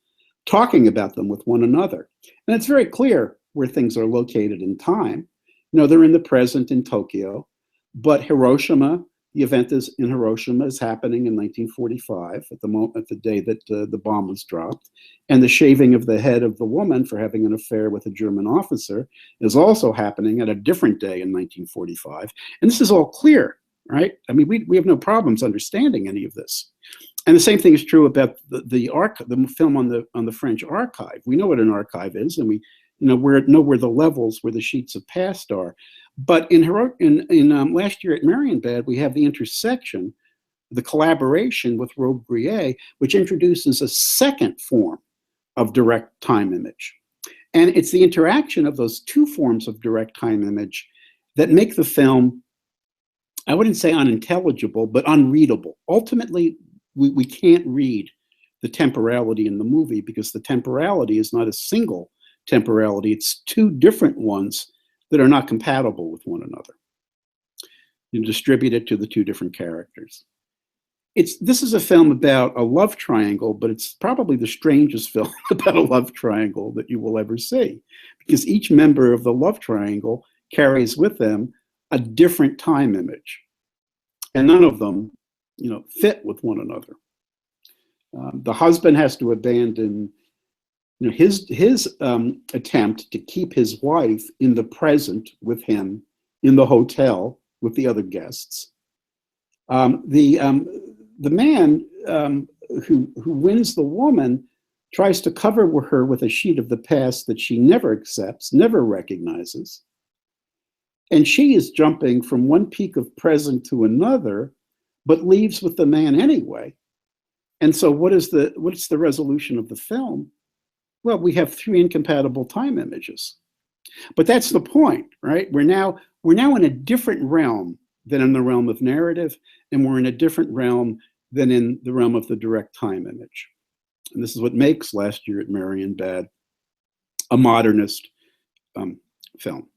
talking about them with one another. And it's very clear where things are located in time. They're in the present in Tokyo, but Hiroshima, the event in Hiroshima is happening in 1945 at the day that the bomb was dropped. And the shaving of the head of the woman for having an affair with a German officer is also happening at a different day in 1945. And this is all clear, right? I mean, we have no problems understanding any of this. And the same thing is true about the film on the French archive. We know what an archive is, and we know where the levels where the sheets of past are. But in last year at Marienbad, we have the intersection, the collaboration with Robbe-Grillet, which introduces a second form of direct time image. And it's the interaction of those two forms of direct time image that make the film, I wouldn't say unintelligible, but unreadable. Ultimately, we can't read the temporality in the movie because the temporality is not a single temporality. It's two different ones that are not compatible with one another. You distribute it to the two different characters. This is a film about a love triangle, but it's probably the strangest film about a love triangle that you will ever see, because each member of the love triangle carries with them a different time image, and none of them, fit with one another. The husband has to abandon his attempt to keep his wife in the present with him in the hotel with the other guests. The man who wins the woman tries to cover her with a sheet of the past that she never accepts, never recognizes. And she is jumping from one peak of present to another, but leaves with the man anyway. And so what's the resolution of the film? Well, we have 3 incompatible time images. But that's the point, right? We're now in a different realm than in the realm of narrative, and we're in a different realm than in the realm of the direct time image. And this is what makes Last Year at Marienbad a modernist film.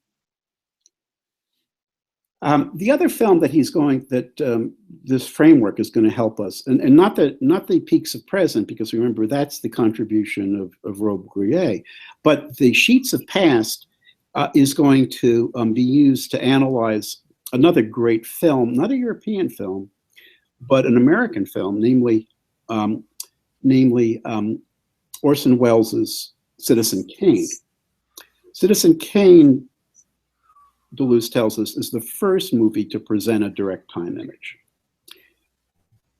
The other film that this framework is going to help us, and not the peaks of present, because remember that's the contribution of Robbe-Grillet, but the sheets of past is going to be used to analyze another great film, not a European film, but an American film, namely Orson Welles' Citizen Kane. Citizen Kane, Deleuze tells us, is the first movie to present a direct time image.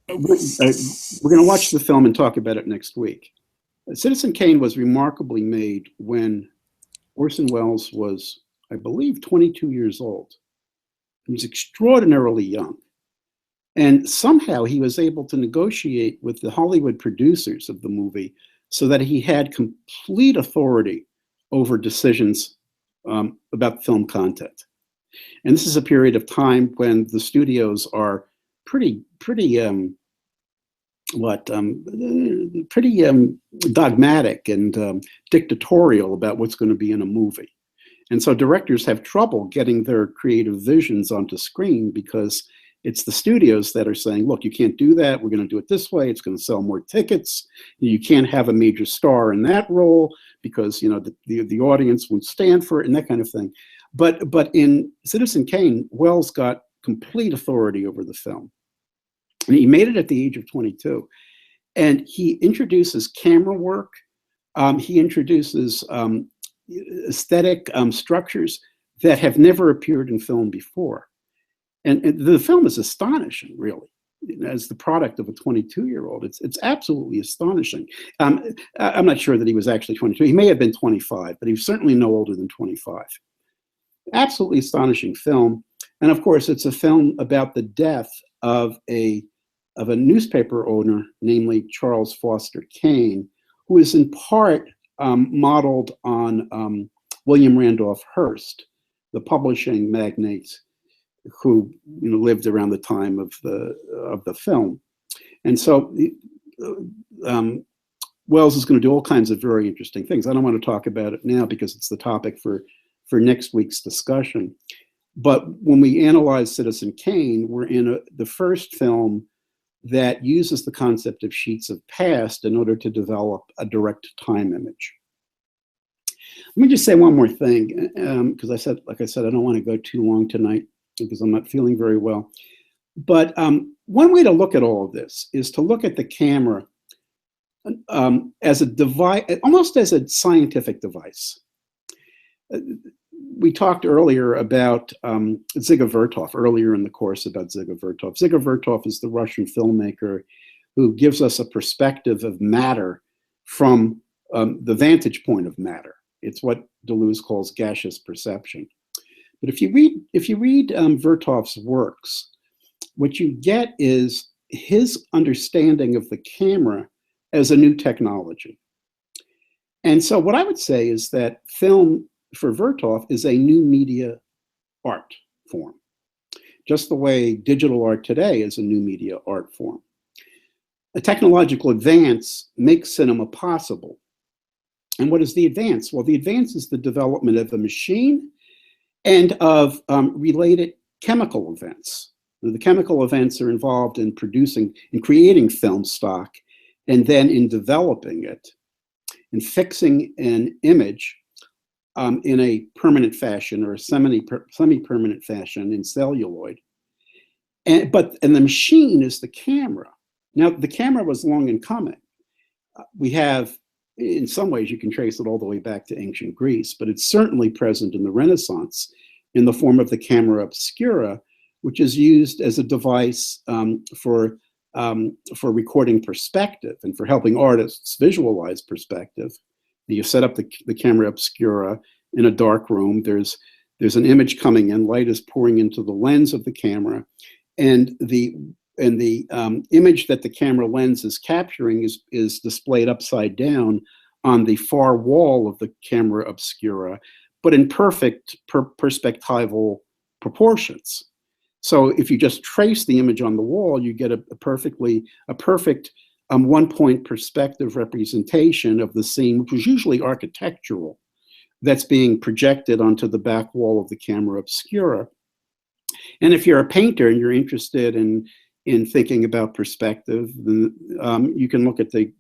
We're going to watch the film and talk about it next week. Citizen Kane was remarkably made when Orson Welles was, I believe, 22 years old. He was extraordinarily young. And somehow he was able to negotiate with the Hollywood producers of the movie so that he had complete authority over decisions about film content. And this is a period of time when the studios are pretty dogmatic and dictatorial about what's going to be in a movie. And so directors have trouble getting their creative visions onto screen because it's the studios that are saying, look, you can't do that. We're going to do it this way. It's going to sell more tickets. You can't have a major star in that role because, you know, the audience won't stand for it and that kind of thing. But in Citizen Kane, Welles got complete authority over the film. And he made it at the age of 22. And he introduces camera work. He introduces aesthetic structures that have never appeared in film before. And the film is astonishing, really, as the product of a 22-year-old. It's absolutely astonishing. I'm not sure that he was actually 22. He may have been 25, but he was certainly no older than 25. Absolutely astonishing film. And of course, it's a film about the death of a newspaper owner, namely Charles Foster Kane, who is in part modeled on William Randolph Hearst, the publishing magnate who lived around the time of the film. And so Welles is going to do all kinds of very interesting things. I don't want to talk about it now because it's the topic for next week's discussion. But when we analyze Citizen Kane, we're in the first film that uses the concept of sheets of past in order to develop a direct time image. Let me just say one more thing, because like I said, I don't want to go too long tonight because I'm not feeling very well. But one way to look at all of this is to look at the camera as a device, almost as a scientific device. We talked earlier about Dziga Vertov, earlier in the course about Dziga Vertov. Dziga Vertov is the Russian filmmaker who gives us a perspective of matter from the vantage point of matter. It's what Deleuze calls gaseous perception. But if you read Vertov's works, what you get is his understanding of the camera as a new technology. And so what I would say is that film for Vertov is a new media art form, just the way digital art today is a new media art form. A technological advance makes cinema possible. And what is the advance? Well, the advance is the development of a machine and of related chemical events. The chemical events are involved in creating film stock, and then in developing it, and fixing an image in a permanent fashion or a semi-permanent fashion in celluloid. And the machine is the camera. Now, the camera was long in coming. We have, in some ways, you can trace it all the way back to ancient Greece, but it's certainly present in the Renaissance in the form of the camera obscura, which is used as a device for for recording perspective and for helping artists visualize perspective. You set up the camera obscura in a dark room. There's an image coming in, light is pouring into the lens of the camera, and the image that the camera lens is capturing is displayed upside down on the far wall of the camera obscura, but in perfect perspectival proportions. So if you just trace the image on the wall, you get a perfect one-point perspective representation of the scene, which is usually architectural, that's being projected onto the back wall of the camera obscura. And if you're a painter and you're interested in thinking about perspective, then you can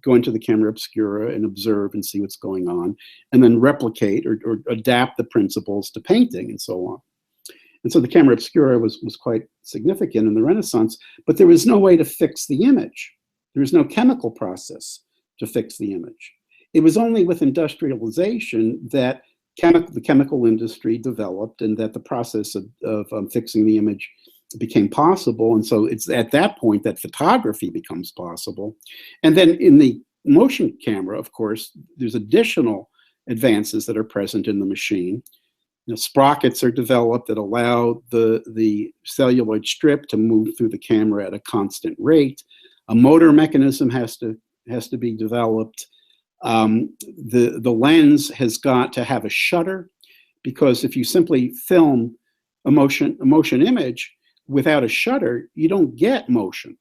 go into the camera obscura and observe and see what's going on, and then replicate or adapt the principles to painting and so on. And so the camera obscura was quite significant in the Renaissance, but there was no way to fix the image. There was no chemical process to fix the image. It was only with industrialization that the chemical industry developed, and that the process of fixing the image became possible. And so it's at that point that photography becomes possible. And then in the motion camera, of course, there's additional advances that are present in the machine. Sprockets are developed that allow the celluloid strip to move through the camera at a constant rate. A motor mechanism has to be developed. The lens has got to have a shutter, because if you simply film a motion image without a shutter, you don't get motion.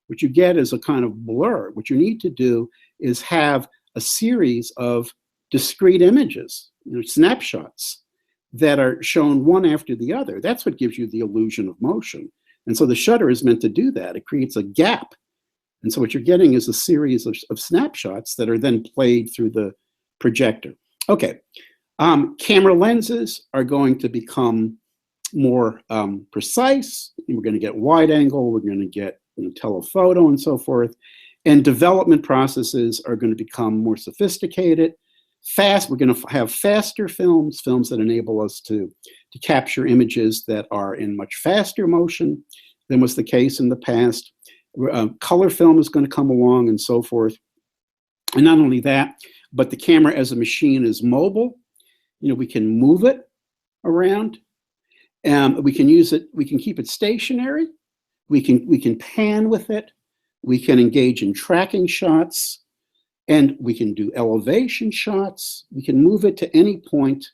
What you get is a kind of blur. What you need to do is have a series of discrete images, snapshots, that are shown one after the other. That's what gives you the illusion of motion. And so the shutter is meant to do that. It creates a gap. And so what you're getting is a series of snapshots that are then played through the projector. Okay, camera lenses are going to become more precise. We're going to get wide angle, we're going to get telephoto and so forth. And development processes are going to become more sophisticated. We're going to have faster films that enable us to capture images that are in much faster motion than was the case in the past. Color film is going to come along and so forth. And not only that, but the camera as a machine is mobile. We can move it around. We can use it, we can keep it stationary. We can pan with it. We can engage in tracking shots. And we can do elevation shots. We can move it to any point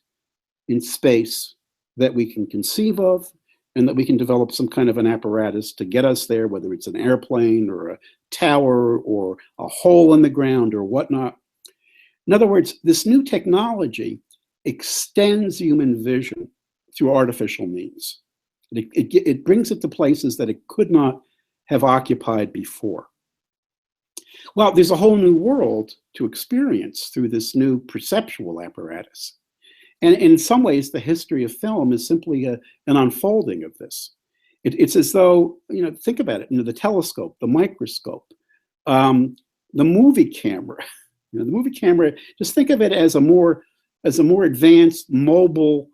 in space that we can conceive of, and that we can develop some kind of an apparatus to get us there, whether it's an airplane or a tower or a hole in the ground or whatnot. In other words, this new technology extends human vision through artificial means. It brings it to places that it could not have occupied before. Well, there's a whole new world to experience through this new perceptual apparatus. And in some ways, the history of film is simply an unfolding of this. It's as though, think about it, the telescope, the microscope, the movie camera. The movie camera, just think of it as a more advanced mobile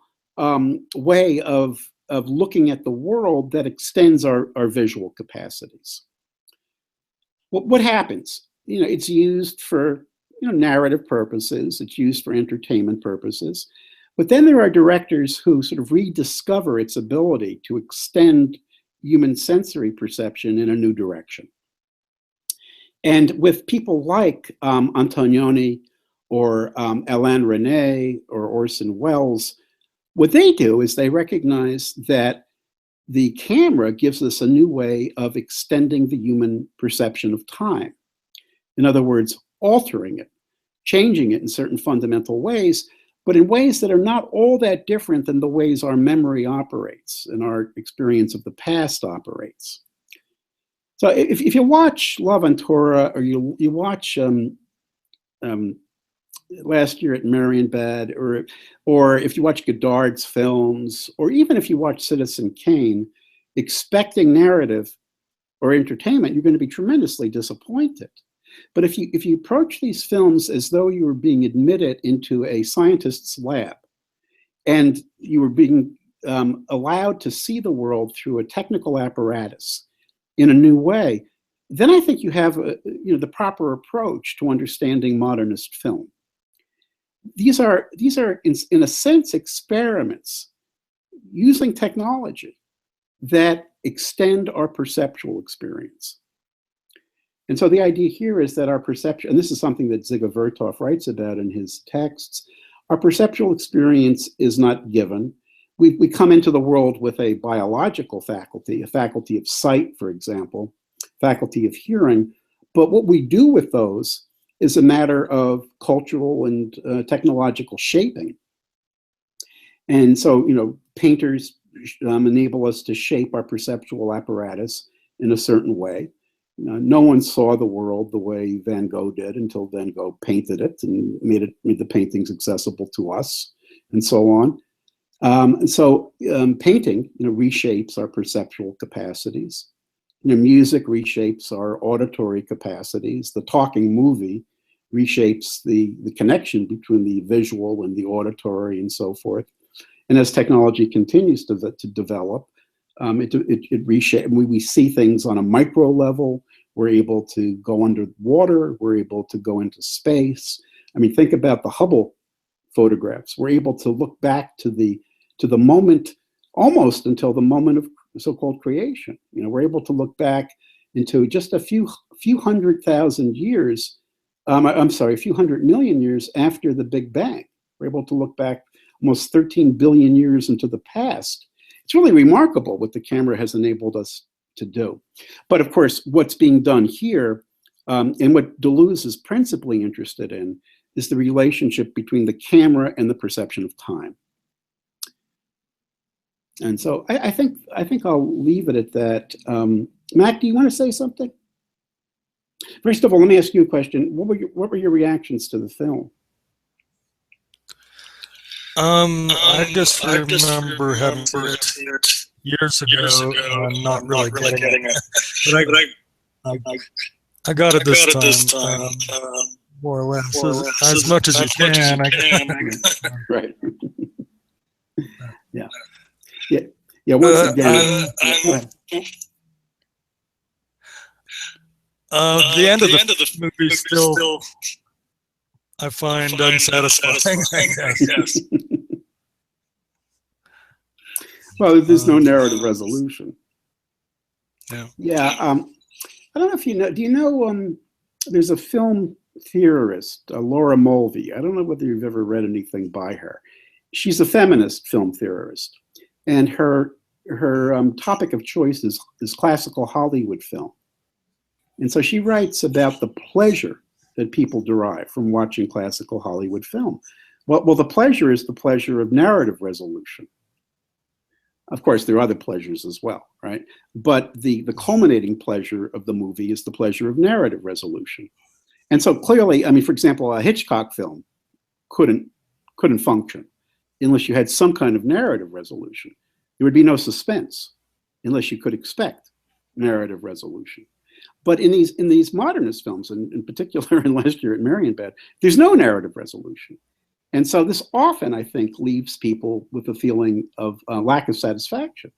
way of looking at the world that extends our visual capacities. What happens? It's used for narrative purposes. It's used for entertainment purposes. But then there are directors who sort of rediscover its ability to extend human sensory perception in a new direction. And with people like Antonioni or Alain Resnais or Orson Welles, what they do is they recognize that the camera gives us a new way of extending the human perception of time. In other words, altering it, changing it in certain fundamental ways, but in ways that are not all that different than the ways our memory operates and our experience of the past operates. So if you watch L'Avventura, or you watch last year at Marienbad, or if you watch Godard's films, or even if you watch Citizen Kane, expecting narrative or entertainment, you're going to be tremendously disappointed. But if you approach these films as though you were being admitted into a scientist's lab, and you were being allowed to see the world through a technical apparatus in a new way, then I think you have the proper approach to understanding modernist film. These are in a sense experiments using technology that extend our perceptual experience. And so the idea here is that our perception, and this is something that Ziga Vertov writes about in his texts, our perceptual experience is not given. We come into the world with a biological faculty, a faculty of sight, for example, faculty of hearing, but what we do with those is a matter of cultural and technological shaping. And so, painters enable us to shape our perceptual apparatus in a certain way. No one saw the world the way Van Gogh did until Van Gogh painted it and made the paintings accessible to us, and so on. Painting, reshapes our perceptual capacities. Music reshapes our auditory capacities. The talking movie reshapes the connection between the visual and the auditory and so forth. And as technology continues to develop, it reshapes. We see things on a micro level. We're able to go under water. We're able to go into space. I mean, think about the Hubble photographs. We're able to look back to the moment, almost until the moment of so-called creation. We're able to look back into just a few hundred thousand years. A few 100 million years after the Big Bang. We're able to look back almost 13 billion years into the past. It's really remarkable what the camera has enabled us to do. But of course, what's being done here, and what Deleuze is principally interested in, is the relationship between the camera and the perception of time. And so I think I'll leave it at that. Matt, do you want to say something? First of all, let me ask you a question. What were your reactions to the film? I just remember having seen it years ago and not really getting it. But I got it this time, more or less, as much as you can. Right. Yeah. Once again, the end of the movie still I find unsatisfying, I guess. Well, there's no narrative resolution. Yeah. I don't know if you know. Do you know? There's a film theorist, Laura Mulvey. I don't know whether you've ever read anything by her. She's a feminist film theorist, and her topic of choice is classical Hollywood film. And so she writes about the pleasure that people derive from watching classical Hollywood film. Well, the pleasure is the pleasure of narrative resolution. Of course, there are other pleasures as well, right? But the culminating pleasure of the movie is the pleasure of narrative resolution. And so clearly, I mean, for example, a Hitchcock film couldn't function unless you had some kind of narrative resolution. There would be no suspense unless you could expect narrative resolution. But in these modernist films, and in particular in Last Year at Marienbad, there's no narrative resolution. And so this often, I think, leaves people with a feeling of lack of satisfaction.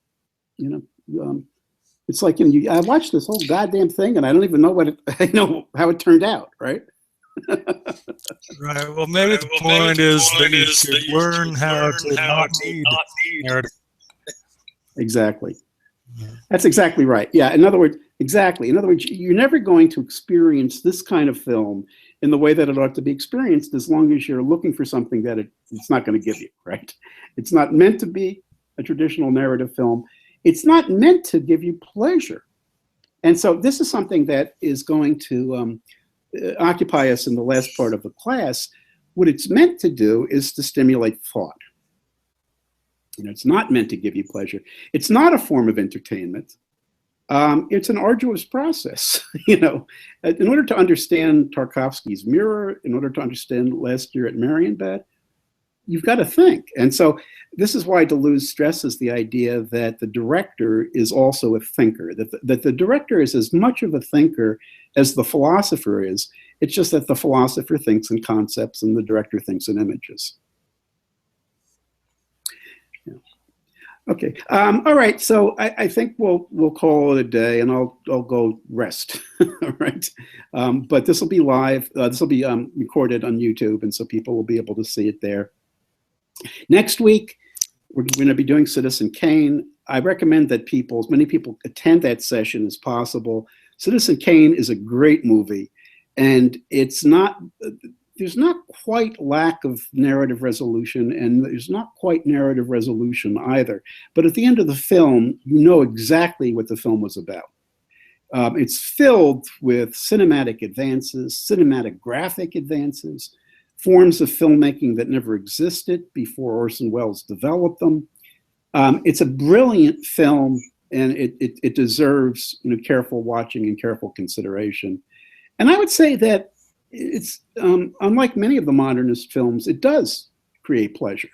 It's like, I watched this whole goddamn thing and I don't even know how it turned out, right? Right. Well, maybe the point is that you should learn how to not need narrative. Exactly. That's exactly right. Yeah. In other words, you're never going to experience this kind of film in the way that it ought to be experienced as long as you're looking for something that it's not going to give you, right? It's not meant to be a traditional narrative film. It's not meant to give you pleasure. And so this is something that is going to occupy us in the last part of the class. What it's meant to do is to stimulate thought. It's not meant to give you pleasure. It's not a form of entertainment. It's an arduous process. In order to understand Tarkovsky's Mirror, in order to understand Last Year at Marienbad, you've got to think. And so this is why Deleuze stresses the idea that the director is also a thinker, that the director is as much of a thinker as the philosopher is. It's just that the philosopher thinks in concepts and the director thinks in images. Okay. All right. So I think we'll call it a day, and I'll go rest. All right. But this will be live. This will be recorded on YouTube, and so people will be able to see it there. Next week, we're going to be doing Citizen Kane. I recommend that as many people attend that session as possible. Citizen Kane is a great movie, and there's not quite lack of narrative resolution, and there's not quite narrative resolution either. But at the end of the film, you know exactly what the film was about. It's filled with cinematic advances, cinematic graphic advances, forms of filmmaking that never existed before Orson Welles developed them. It's a brilliant film, and it deserves careful watching and careful consideration. And I would say that it's unlike many of the modernist films, it does create pleasure.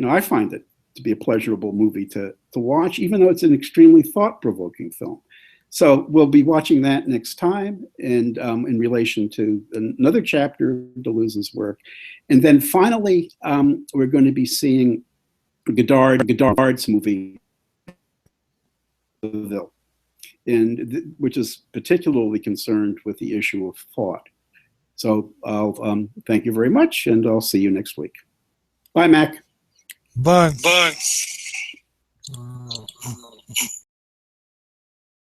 I find it to be a pleasurable movie to watch, even though it's an extremely thought-provoking film. So we'll be watching that next time, and in relation to another chapter of Deleuze's work. And then finally, we're going to be seeing Godard's movie, which is particularly concerned with the issue of thought. So I'll thank you very much, and I'll see you next week. Bye, Mac. Bye. Bye.